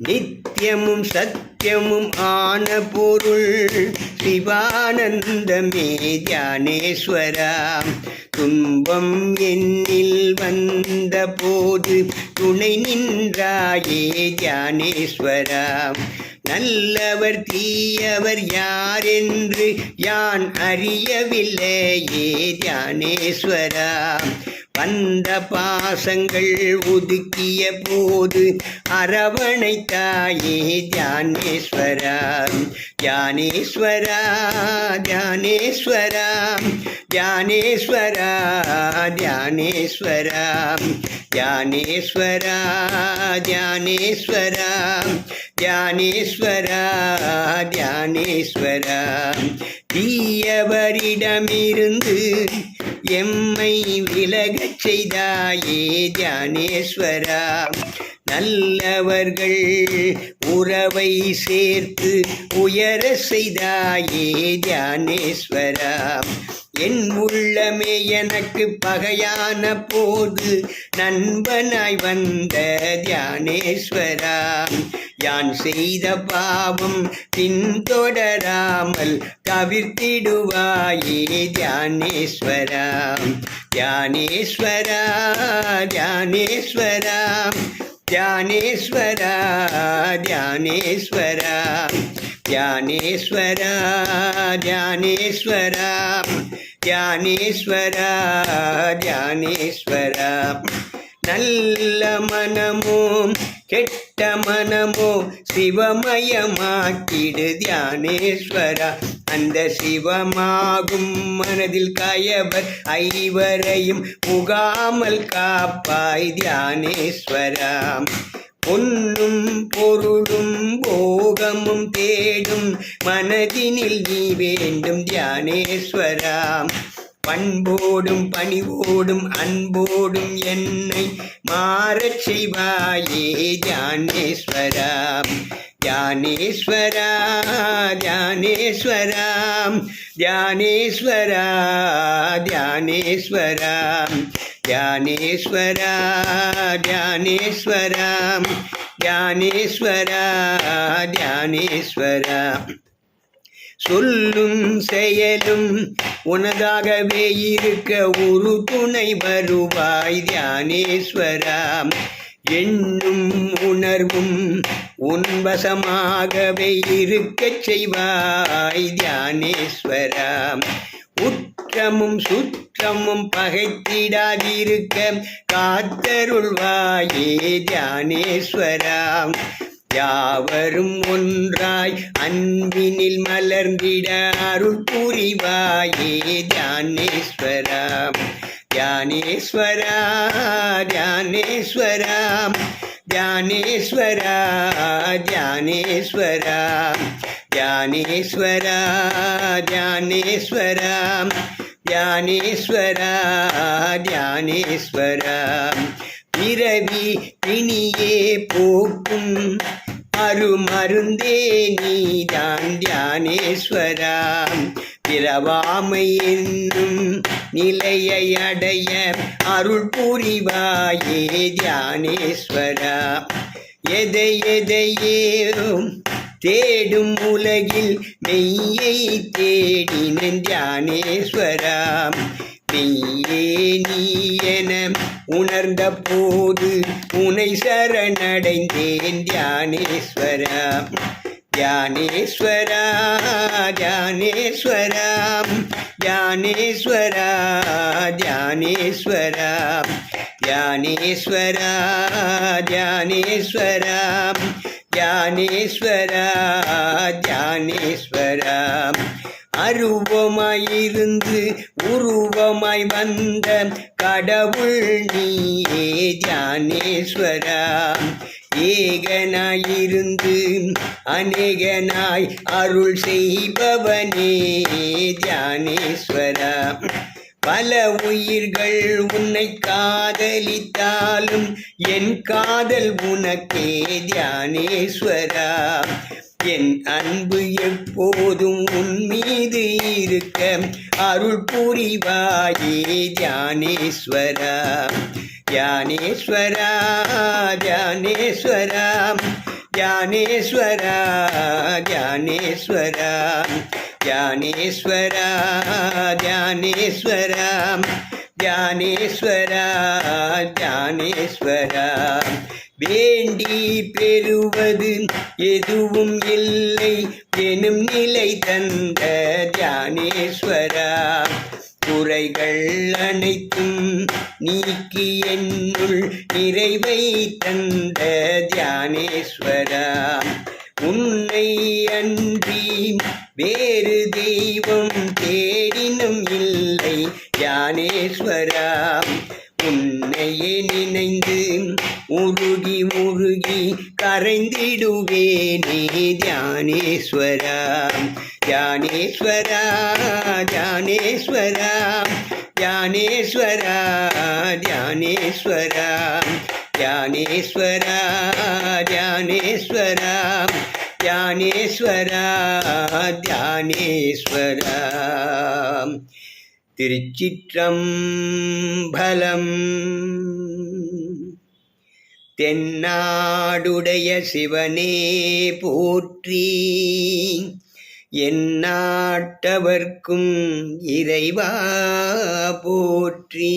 நித்தியமும் சத்தியமும் ஆன பொருள் சிவானந்தமே தியானேஸ்வரா. துன்பம் என்னில் வந்த போது துணை நின்றாயே தியானேஸ்வரா. நல்லவர் தீயவர் யாரென்று யான் அறியவில்லையே தியானேஸ்வரா. வந்த பாசங்கள் ஒதுக்கிய போது அரவணைத்தாயே தியானேஸ்வரா. தியானேஸ்வரா தியானேஸ்வரா தியானேஸ்வரா தியானேஸ்வரா தியானேஸ்வரா தியானேஸ்வரா தியானேஸ்வரா தியானேஸ்வரா. தீயவரிடமிருந்து எம்மை விலகச் செய்தாயே தியானேஸ்வரா. நல்லவர்கள் உறவை சேர்த்து உயர செய்தாயே தியானேஸ்வரா. என் உள்ளமே எனக்கு பகையான போது நண்பனாய் வந்த தியானேஸ்வரா. யான் செய்த பாவம் பின்தொடராமல் தவிர்த்திடுவாயே தியானேஸ்வரா. தியானேஸ்வரா தியானேஸ்வரா தியானேஸ்வரா தியானேஸ்வரா தியானேஸ்வரா தியானேஸ்வரா தியானேஸ்வரா தியானேஸ்வரா. நல்ல மனமோ கெட்ட மனமோ சிவமயமாக்கிடு தியானேஸ்வரா. அந்த சிவமாகும் மனதில் கயவர் ஐவரையும் புகாமல் காப்பாய் தியானேஸ்வரா. பொன்னும் பொருளும் போகமும் தேடும் மனதினில் நீ வேண்டும் தியானேஸ்வரா. பண்போடும் பணிவோடும் அன்போடும் என்னை மாறச் செய்வாயே தியானேஸ்வரா. தியானேஸ்வரா தியானேஸ்வரா தியானேஸ்வரா தியானேஸ்வரா தியானேஸ்வரா தியானேஸ்வரா தியானேஸ்வரா தியானேஸ்வரா. சொல்லும் செயலும் உனதாகவே இருக்க ஒரு துணை வருவாய் தியானேஸ்வரா. எண்ணும் உணர்வும் உன்வசமாகவே இருக்கச் செய்வாய் தியானேஸ்வரா. உற்றமும் சுற்றமும் பகைத்திடாதிருக்க காத்தருள்வாயே தியானேஸ்வரா. யாவரும் ஒன்றாய் அன்பினில் மலர்ந்திட அருள் புரிவாயே தியானேஸ்வரா. தியானேஸ்வரா தியானேஸ்வரா தியானேஸ்வரா தியானேஸ்வரா தியானேஸ்வரா தியானேஸ்வரா தியானேஸ்வரா தியானேஸ்வரா. பிறவி பிணியே போக்கும் அருமருந்தே நீதான் தியானேஸ்வரா. பிறவாமை என்னும் நிலையை அடைய அருள் புரிவாயே தியானேஸ்வரா. எதை எதையோ தேடும் உலகில் மெய்யை தேடினேன் தியானேஸ்வரா. மெய்யே நீ என உணர்ந்த போது உனை சரணடைந்தேன் தியானேஸ்வரா. தியானேஸ்வரா தியானேஸ்வரா தியானேஸ்வரா தியானேஸ்வரா தியானேஸ்வரா தியானேஸ்வரா தியானேஸ்வரா தியானேஸ்வரா. அருவமாயிருந்து உருவமாய் வந்த கடவுள் நீயே தியானேஸ்வரா. ஏகனாயிருந்து அநேகனாய் அருள் செய்பவனே தியானேஸ்வரா. பல உயிர்கள் உன்னை காதலித்தாலும் என் காதல் உனக்கே தியானேஸ்வரா. என் அன்பு எப்போதும் உன் மீது இருக்க அருள் புரிவாயே தியானேஸ்வரா. தியானேஸ்வரா தியானேஸ்வரா தியானேஸ்வரா தியானேஸ்வரா தியானேஸ்வரா தியானேஸ்வரா தியானேஸ்வரா தியானேஸ்வரா வேண்டி பெறுவது எதுவும் இல்லை எனும் நிலை தந்த தியானேஸ்வரா குறைகள் அனைத்தும் நீக்கி என்னுள் நிறைவை தந்த தியானேஸ்வரா உன்னை அன்றி வேறு தெய்வம் தேடினும் இல்லை தியானேஸ்வரா உன்னையே நினைந்து உருகி உருகி கரைந்திடுவேனே தியானேஸ்வரா தியானேஸ்வரா தியானேஸ்வரா தியானேஸ்வரா தியானேஸ்வரா தியானேஸ்வரா தியானேஸ்வரா தியானேஸ்வரா தியானேஸ்வரா திருச்சிற்றம்பலம். தென்னாடுடைய சிவனே போற்றி, எந்நாட்டவர்க்கும் இறைவா போற்றி.